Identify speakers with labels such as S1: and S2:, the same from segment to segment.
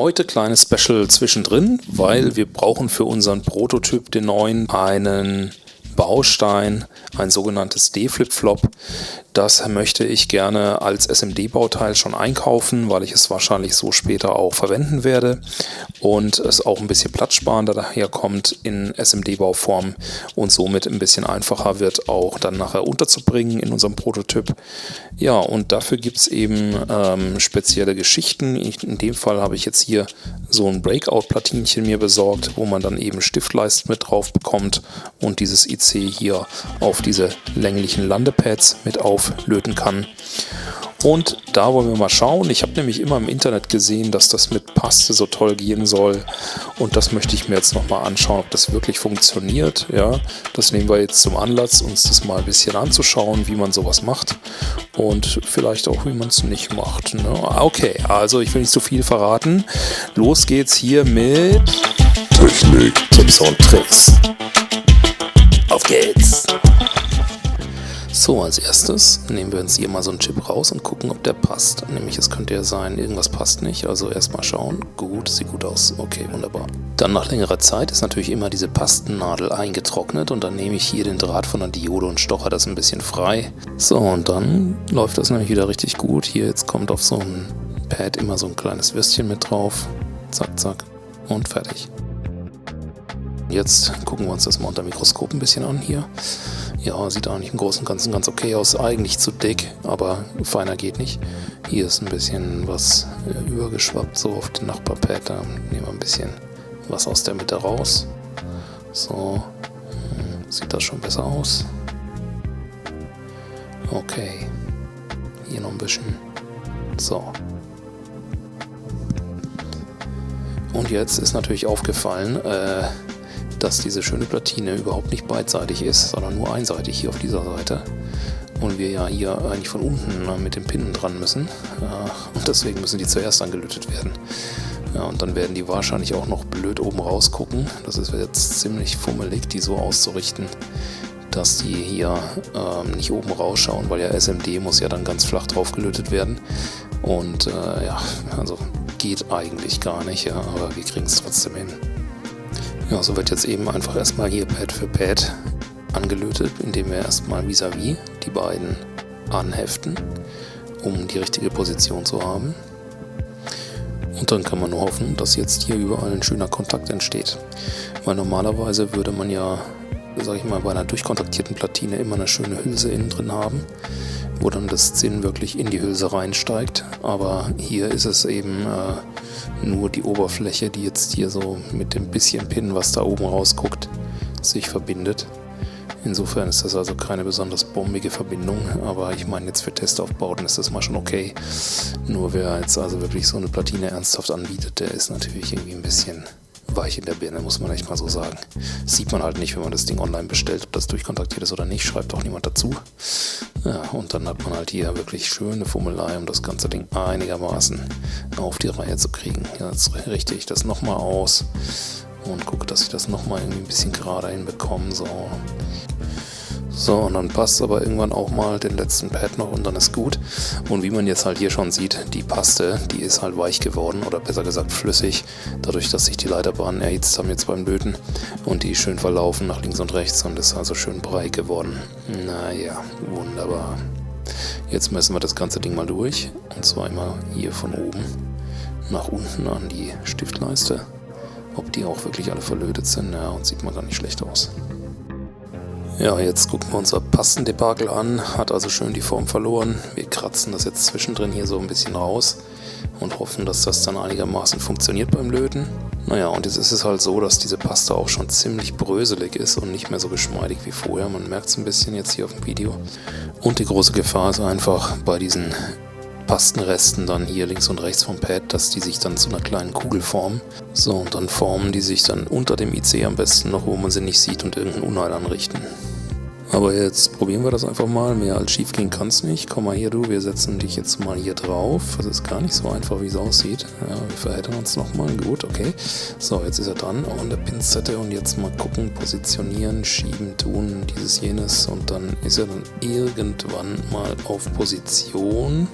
S1: Heute kleines Special zwischendrin, weil wir brauchen für unseren Prototyp, den neuen, einen Baustein, ein sogenanntes D-Flip-Flop. Das möchte ich gerne als SMD-Bauteil schon einkaufen, weil ich es wahrscheinlich so später auch verwenden werde und es auch ein bisschen platzsparender daherkommt in SMD-Bauform und somit ein bisschen einfacher wird, auch dann nachher unterzubringen in unserem Prototyp. Ja, und dafür gibt es eben spezielle Geschichten. In dem Fall habe ich jetzt hier so ein Breakout-Platinchen mir besorgt, wo man dann eben Stiftleisten mit drauf bekommt und dieses IC hier auf diese länglichen Landepads mit auflöten kann. Und da wollen wir mal schauen. Ich habe nämlich immer im Internet gesehen, dass das mit Paste so toll gehen soll. Und das möchte ich mir jetzt nochmal anschauen, ob das wirklich funktioniert. Ja, das nehmen wir jetzt zum Anlass, uns das mal ein bisschen anzuschauen, wie man sowas macht. Und vielleicht auch, wie man es nicht macht. Ne? Okay, also ich will nicht zu viel verraten. Los geht's hier mit
S2: Technik, Tipps und Tricks. Auf geht's!
S1: So, als erstes nehmen wir uns hier mal so einen Chip raus und gucken, ob der passt. Nämlich, es könnte ja sein, irgendwas passt nicht. Also erstmal schauen. Gut, sieht gut aus. Okay, wunderbar. Dann nach längerer Zeit ist natürlich immer diese Pastennadel eingetrocknet und dann nehme ich hier den Draht von der Diode und stocher das ein bisschen frei. So, und dann läuft das nämlich wieder richtig gut. Hier jetzt kommt auf so ein Pad immer so ein kleines Würstchen mit drauf. Zack, zack und fertig. Jetzt gucken wir uns das mal unter Mikroskop ein bisschen an hier. Ja, sieht eigentlich im Großen und Ganzen ganz okay aus. Eigentlich zu dick, aber feiner geht nicht. Hier ist ein bisschen was übergeschwappt, so auf den Nachbarpad. Da nehmen wir ein bisschen was aus der Mitte raus. So, sieht das schon besser aus. Okay, hier noch ein bisschen. So. Und jetzt ist natürlich aufgefallen, dass diese schöne Platine überhaupt nicht beidseitig ist, sondern nur einseitig hier auf dieser Seite. Und wir ja hier eigentlich von unten mit den Pinnen dran müssen. Und deswegen müssen die zuerst angelötet werden. Ja, und dann werden die wahrscheinlich auch noch blöd oben rausgucken. Das ist jetzt ziemlich fummelig, die so auszurichten, dass die hier nicht oben rausschauen, weil ja SMD muss ja dann ganz flach drauf gelötet werden. Und ja, also geht eigentlich gar nicht, ja, aber wir kriegen es trotzdem hin. Ja, so wird jetzt eben einfach erstmal hier Pad für Pad angelötet, indem wir erstmal vis-à-vis die beiden anheften, um die richtige Position zu haben. Und dann kann man nur hoffen, dass jetzt hier überall ein schöner Kontakt entsteht. Weil normalerweise würde man ja, sag ich mal, bei einer durchkontaktierten Platine immer eine schöne Hülse innen drin haben, wo dann das Zinn wirklich in die Hülse reinsteigt. Aber hier ist es eben nur die Oberfläche, die jetzt hier so mit dem bisschen Pin, was da oben rausguckt, sich verbindet. Insofern ist das also keine besonders bombige Verbindung, aber ich meine, jetzt für Testaufbauten ist das mal schon okay. Nur wer jetzt also wirklich so eine Platine ernsthaft anbietet, der ist natürlich irgendwie ein bisschen weich in der Birne, muss man echt mal so sagen. Das sieht man halt nicht, wenn man das Ding online bestellt, ob das durchkontaktiert ist oder nicht, schreibt auch niemand dazu. Ja, und dann hat man halt hier wirklich schöne Fummelei, um das ganze Ding einigermaßen auf die Reihe zu kriegen. Jetzt richte ich das nochmal aus und gucke, dass ich das nochmal irgendwie ein bisschen gerade hinbekomme. So, und dann passt aber irgendwann auch mal den letzten Pad noch und dann ist gut. Und wie man jetzt halt hier schon sieht, die Paste, die ist halt weich geworden oder besser gesagt flüssig, dadurch, dass sich die Leiterbahnen erhitzt haben jetzt beim Löten und die schön verlaufen nach links und rechts und ist also schön breit geworden. Naja, wunderbar. Jetzt messen wir das ganze Ding mal durch und zwar immer hier von oben nach unten an die Stiftleiste, ob die auch wirklich alle verlötet sind. Ja, und sieht man gar nicht schlecht aus. Ja, jetzt gucken wir unser Pastendebakel an, hat also schön die Form verloren. Wir kratzen das jetzt zwischendrin hier so ein bisschen raus und hoffen, dass das dann einigermaßen funktioniert beim Löten. Naja, und jetzt ist es halt so, dass diese Paste auch schon ziemlich bröselig ist und nicht mehr so geschmeidig wie vorher. Man merkt es ein bisschen jetzt hier auf dem Video. Und die große Gefahr ist einfach bei diesen Pastenresten dann hier links und rechts vom Pad, dass die sich dann zu einer kleinen Kugel formen. So, und dann formen die sich dann unter dem IC am besten noch, wo man sie nicht sieht und irgendein Unheil anrichten. Aber jetzt probieren wir das einfach mal. Mehr als schief gehen kann es nicht. Komm mal hier, du, wir setzen dich jetzt mal hier drauf. Das ist gar nicht so einfach, wie es aussieht. Ja, wir verheddern uns nochmal. Gut, okay. So, jetzt ist er dran an der Pinzette und jetzt mal gucken, positionieren, schieben, tun, dieses, jenes. Und dann ist er dann irgendwann mal auf Position.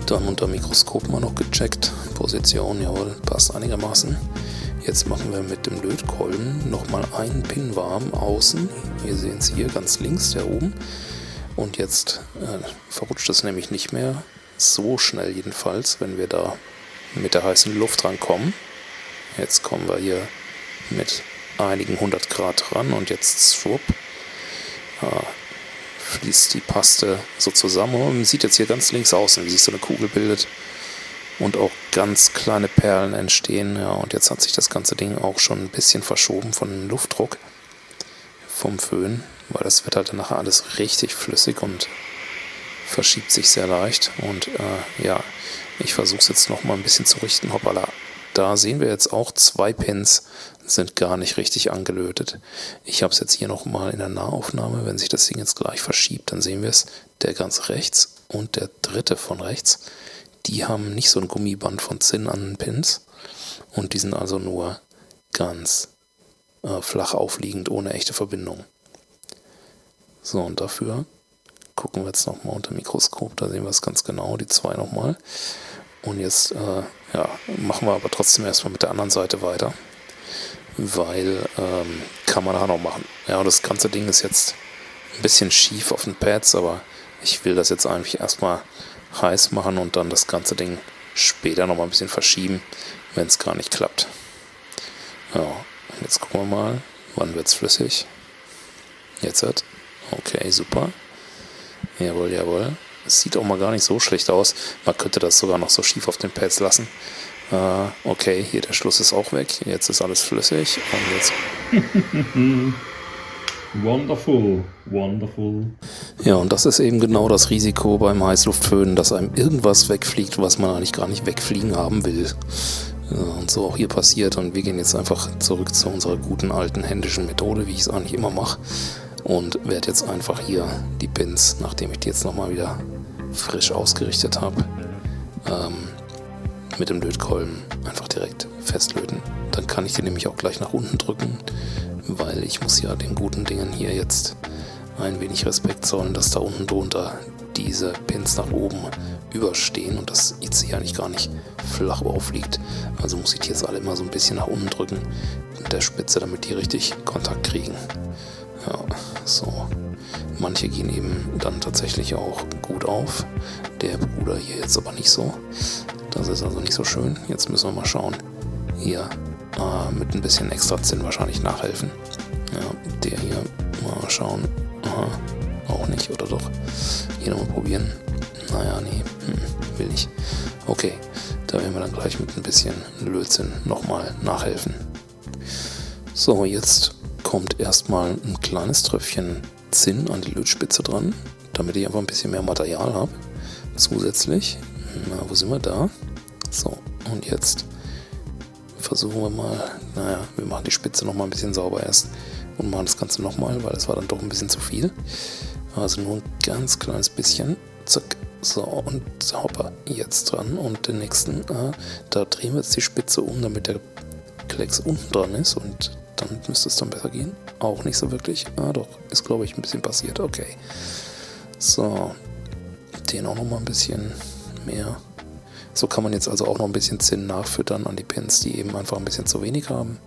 S1: Dann unter Mikroskop mal noch gecheckt. Position, jawohl, passt einigermaßen. Jetzt machen wir mit dem Lötkolben nochmal einen Pin warm außen. Wir sehen es hier ganz links, der oben. Und jetzt verrutscht es nämlich nicht mehr so schnell jedenfalls, wenn wir da mit der heißen Luft rankommen. Jetzt kommen wir hier mit einigen 100 Grad ran und jetzt schwupp, fließt die Paste so zusammen. Und man sieht jetzt hier ganz links außen, wie sich so eine Kugel bildet und auch ganz kleine Perlen entstehen. Ja, und jetzt hat sich das ganze Ding auch schon ein bisschen verschoben von dem Luftdruck vom Föhn, weil das wird halt dann nachher alles richtig flüssig und verschiebt sich sehr leicht. Und ja, ich versuche es jetzt nochmal ein bisschen zu richten. Hoppala. Da sehen wir jetzt auch 2 Pins sind gar nicht richtig angelötet. Ich habe es jetzt hier nochmal in der Nahaufnahme. Wenn sich das Ding jetzt gleich verschiebt, dann sehen wir es. Der ganz rechts und der dritte von rechts, die haben nicht so ein Gummiband von Zinn an den Pins. Und die sind also nur ganz flach aufliegend, ohne echte Verbindung. So, und dafür gucken wir jetzt nochmal unter Mikroskop. Da sehen wir es ganz genau, die 2 nochmal. Und jetzt ja, machen wir aber trotzdem erstmal mit der anderen Seite weiter, weil kann man da noch machen. Ja, und das ganze Ding ist jetzt ein bisschen schief auf den Pads, aber ich will das jetzt eigentlich erstmal heiß machen und dann das ganze Ding später nochmal ein bisschen verschieben, wenn es gar nicht klappt. Ja, und jetzt gucken wir mal, wann wird es flüssig. Jetzt hat. Okay, super. Jawohl, jawohl. Es sieht auch mal gar nicht so schlecht aus. Man könnte das sogar noch so schief auf den Pads lassen. Okay, hier der Schluss ist auch weg. Jetzt ist alles flüssig. Und jetzt
S3: Wonderful, wonderful.
S1: ja, und das ist eben genau das Risiko beim Heißluftföhn, dass einem irgendwas wegfliegt, was man eigentlich gar nicht wegfliegen haben will. Und so auch hier passiert. Und wir gehen jetzt einfach zurück zu unserer guten alten händischen Methode, wie ich es eigentlich immer mache. Und werde jetzt einfach hier die Pins, nachdem ich die jetzt nochmal wieder frisch ausgerichtet habe, mit dem Lötkolben einfach direkt festlöten. Dann kann ich die nämlich auch gleich nach unten drücken, weil ich muss ja den guten Dingen hier jetzt ein wenig Respekt zollen, dass da unten drunter diese Pins nach oben überstehen und das jetzt hier eigentlich gar nicht flach aufliegt. Also muss ich die jetzt alle immer so ein bisschen nach unten drücken mit der Spitze, damit die richtig Kontakt kriegen. Ja, so. Manche gehen eben dann tatsächlich auch gut auf. Der Bruder hier jetzt aber nicht so. Das ist also nicht so schön. Jetzt müssen wir mal schauen. Hier mit ein bisschen extra Zinn wahrscheinlich nachhelfen. Ja, der hier mal schauen. Aha, auch nicht, oder doch? Hier nochmal probieren. Naja, nee, will nicht. Okay, da werden wir dann gleich mit ein bisschen Lötzinn nochmal nachhelfen. So, jetzt kommt erstmal ein kleines Tröpfchen Zinn an die Lötspitze dran, damit ich einfach ein bisschen mehr Material habe. Zusätzlich, na, wo sind wir da? So, und jetzt versuchen wir mal, naja, wir machen die Spitze nochmal ein bisschen sauber erst und machen das Ganze nochmal, weil es war dann doch ein bisschen zu viel. Also nur ein ganz kleines bisschen. Zack. So, und hoppa, jetzt dran. Und den nächsten, da drehen wir jetzt die Spitze um, damit der Klecks unten dran ist und dann müsste es dann besser gehen. Auch nicht so wirklich. Doch, ist glaube ich ein bisschen passiert. Okay. So, den auch nochmal ein bisschen mehr. So kann man jetzt also auch noch ein bisschen Zinn nachfüttern an die Pins, die eben einfach ein bisschen zu wenig haben.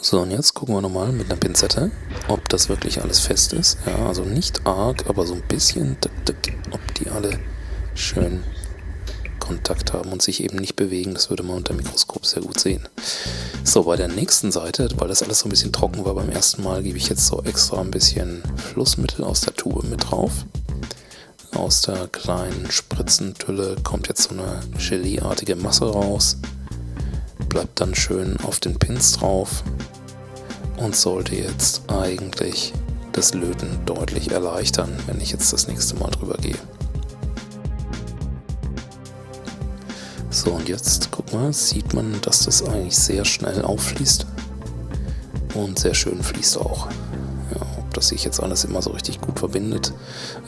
S1: So, und jetzt gucken wir nochmal mit einer Pinzette, ob das wirklich alles fest ist. Ja, also nicht arg, aber so ein bisschen, ob die alle schön Kontakt haben und sich eben nicht bewegen. Das würde man unter dem Mikroskop sehr gut sehen. So, bei der nächsten Seite, weil das alles so ein bisschen trocken war beim ersten Mal, gebe ich jetzt so extra ein bisschen Flussmittel aus der Tube mit drauf. Aus der kleinen Spritzentülle kommt jetzt so eine Gelee-artige Masse raus. Bleibt dann schön auf den Pins drauf und sollte jetzt eigentlich das Löten deutlich erleichtern, wenn ich jetzt das nächste Mal drüber gehe. So, und jetzt, guck mal, sieht man, dass das eigentlich sehr schnell auffließt und sehr schön fließt auch. Ja, ob das sich jetzt alles immer so richtig gut verbindet.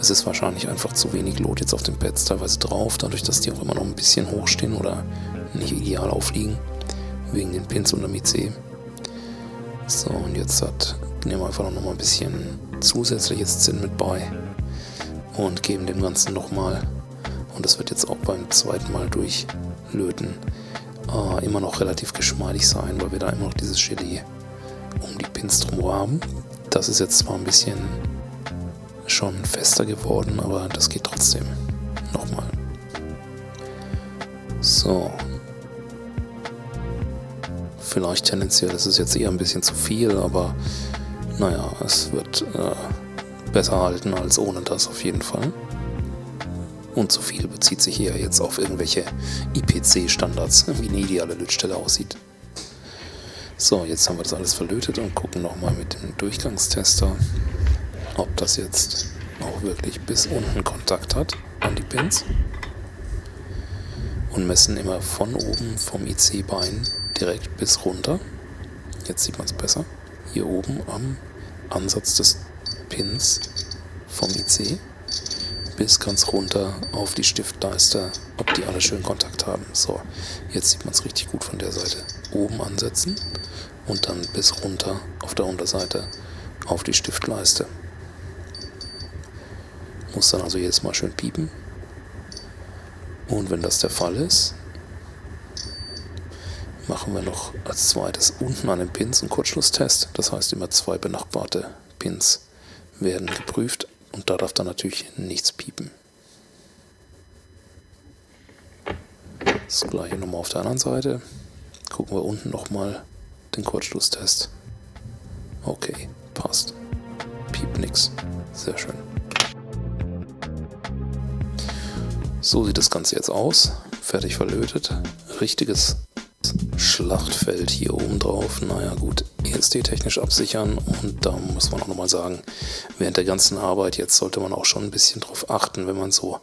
S1: Es ist wahrscheinlich einfach zu wenig Lot jetzt auf den Pads teilweise drauf, dadurch, dass die auch immer noch ein bisschen hoch stehen oder nicht ideal aufliegen, wegen den Pins unterm IC. So, und jetzt nehmen wir einfach noch mal ein bisschen zusätzliches Zinn mit bei und geben dem Ganzen nochmal Und das wird jetzt auch beim zweiten Mal durchlöten immer noch relativ geschmeidig sein, weil wir da immer noch dieses Gelee um die Pins drum haben. Das ist jetzt zwar ein bisschen schon fester geworden, aber das geht trotzdem. Nochmal. So. Vielleicht tendenziell ist es jetzt eher ein bisschen zu viel, aber naja, es wird besser halten als ohne das auf jeden Fall. Und zu viel bezieht sich eher jetzt auf irgendwelche IPC-Standards, wie eine ideale Lötstelle aussieht. So, jetzt haben wir das alles verlötet und gucken nochmal mit dem Durchgangstester, ob das jetzt auch wirklich bis unten Kontakt hat an die Pins. Und messen immer von oben vom IC-Bein direkt bis runter. Jetzt sieht man es besser. Hier oben am Ansatz des Pins vom IC bis ganz runter auf die Stiftleiste, ob die alle schön Kontakt haben. So, jetzt sieht man es richtig gut von der Seite. Oben ansetzen und dann bis runter auf der Unterseite auf die Stiftleiste. Muss dann also jedes Mal schön piepen. Und wenn das der Fall ist, machen wir noch als zweites unten an den Pins einen Kurzschlusstest. Das heißt, immer 2 benachbarte Pins werden geprüft. Und da darf dann natürlich nichts piepen. Das gleiche nochmal auf der anderen Seite. Gucken wir unten nochmal den Kurzschlusstest. Okay, passt. Piept nix. Sehr schön. So sieht das Ganze jetzt aus. Fertig verlötet. Richtiges Schlachtfeld hier oben drauf. Naja gut, ESD-technisch absichern, und da muss man auch nochmal sagen, während der ganzen Arbeit jetzt sollte man auch schon ein bisschen drauf achten, wenn man so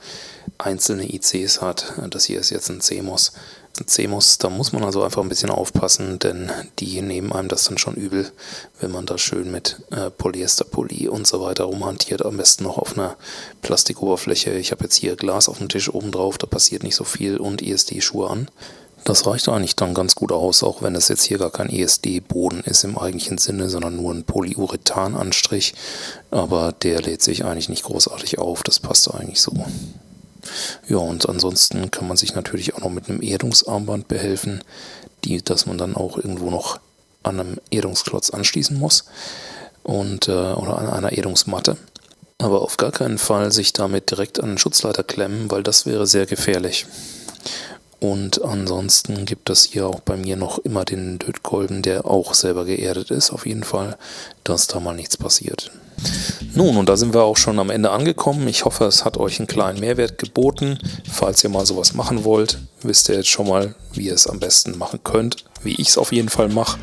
S1: einzelne ICs hat. Das hier ist jetzt ein CMOS. Ein CMOS, da muss man also einfach ein bisschen aufpassen, denn die nehmen einem das dann schon übel, wenn man da schön mit Polyesterpoly und so weiter rumhantiert, am besten noch auf einer Plastikoberfläche. Ich habe jetzt hier Glas auf dem Tisch oben drauf, da passiert nicht so viel, und ESD-Schuhe an. Das reicht eigentlich dann ganz gut aus, auch wenn es jetzt hier gar kein ESD-Boden ist im eigentlichen Sinne, sondern nur ein Polyurethan-Anstrich. Aber der lädt sich eigentlich nicht großartig auf, das passt eigentlich so. Ja, und ansonsten kann man sich natürlich auch noch mit einem Erdungsarmband behelfen, dass man dann auch irgendwo noch an einem Erdungsklotz anschließen muss und oder an einer Erdungsmatte. Aber auf gar keinen Fall sich damit direkt an den Schutzleiter klemmen, weil das wäre sehr gefährlich. Und ansonsten gibt es hier auch bei mir noch immer den Lötkolben, der auch selber geerdet ist, auf jeden Fall, dass da mal nichts passiert. Nun, und da sind wir auch schon am Ende angekommen. Ich hoffe, es hat euch einen kleinen Mehrwert geboten. Falls ihr mal sowas machen wollt, wisst ihr jetzt schon mal, wie ihr es am besten machen könnt, wie ich es auf jeden Fall mache.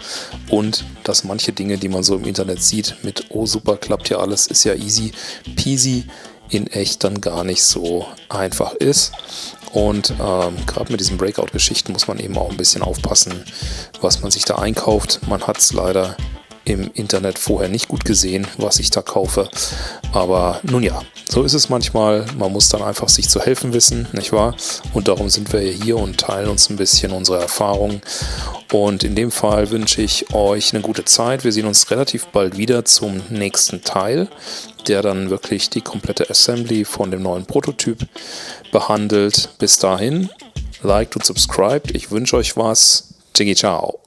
S1: Und dass manche Dinge, die man so im Internet sieht, mit oh super, klappt ja alles, ist ja easy peasy, in echt dann gar nicht so einfach ist. Und gerade mit diesen Breakout-Geschichten muss man eben auch ein bisschen aufpassen, was man sich da einkauft. Man hat es leider im Internet vorher nicht gut gesehen, was ich da kaufe. Aber nun ja, so ist es manchmal. Man muss dann einfach sich zu helfen wissen, nicht wahr? Und darum sind wir hier und teilen uns ein bisschen unsere Erfahrungen. Und in dem Fall wünsche ich euch eine gute Zeit. Wir sehen uns relativ bald wieder zum nächsten Teil, der dann wirklich die komplette Assembly von dem neuen Prototyp behandelt. Bis dahin, liked und subscribed. Ich wünsche euch was. Ciao.